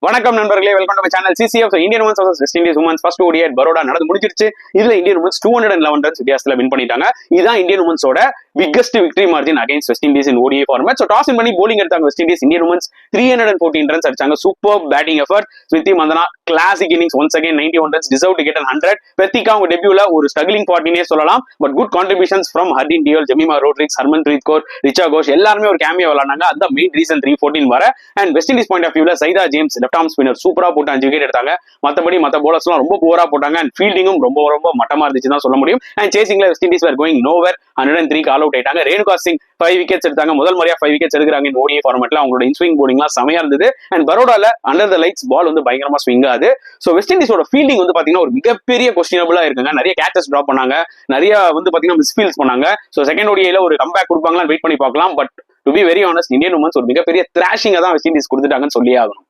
வணக்கம் நண்பர்களே, welcome to my channel CCF. Indian women's vs West Indies women's first ODI at Baroda நடந்து முடிஞ்சிருச்சு. இதுல இந்தியன் உமன்ஸ் 211 ரன்ஸ் வித்தியாசத்துல வின் பண்ணிட்டாங்க. இதுதான் இந்தியன் உமன்ஸோட biggest victory margin against West Indies in ODI format. So toss பண்ணி போலிங் எடுத்தாங்க West Indies. Indian women's 314 runs அடிச்சாங்க. Super batting effort. Smriti Mandhana classic innings once again 91 runs, deserve to get 100. பெத்திகா அவங்க டெபியூல ஒரு ஸ்ட்ரகிளிங் பார்ட்டினே சொல்லலாம். But good contributions from Harleen Deol, Jemimah Rodrigues, Harmanpreet Kaur, Richa Ghosh எல்லாருமே ஒரு கேமியா விளையாண்டாங்க. அதுதான் மெயின் ரீசன் 314 வர. And West Indies point of வியூல Zaida James left arm spinner சூப்பரா போட்டு 5 விக்கெட் எடுத்தாங்க. மத்தபடி மத்த போலர்ஸ் எல்லாம் ரொம்ப போரா போட்டாங்க. அண்ட் ஃபீல்டிங்கும் ரொம்ப மட்டமா இருந்துச்சு தான் சொல்ல முடியும். அண்ட் சேசிங்ல West Indies were going nowhere. 103 all out ஆயிட்டாங்க. ரேணுகா சிங் 5 விக்கெட்ஸ் எடுத்தாங்க. முதல் முறையா 5 விக்கெட்ஸ் எடுக்கிறாங்க இந்த ODI ஃபார்மேட்ல. அவங்களோட இன்ஸ்விங் போலிங்லாம் செமையா இருந்தது. அண்ட் பரோடால அண்டர் த லைட்ஸ் பால் வந்து பயங்கரமா ஸ்விங் ஆகுது. ஸோ வெஸ்ட் இண்டீஸோட ஃபீல்டிங் வந்து பாத்தீங்கன்னா ஒரு மிகப்பெரிய கொஸ்டினபிளா இருக்குங்க. நிறைய கேச்சஸ் டிராப் பண்ணாங்க, நிறைய வந்து பாத்தீங்கன்னா மிஸ்ஃபீல்ஸ் பண்ணாங்க. ஸோ செகண்ட் ODIல ஒரு கம்பேக் கொடுப்பாங்களான்னு வெயிட் பண்ணி பார்க்கலாம். But to be very honest, Indian women's ஒரு மிகப்பெரிய த்ராஷிங்கை தான் வெஸ்ட் இண்டீஸ் கொடுத்துட்டாங்கன்னு சொல்லி ஆகணும்.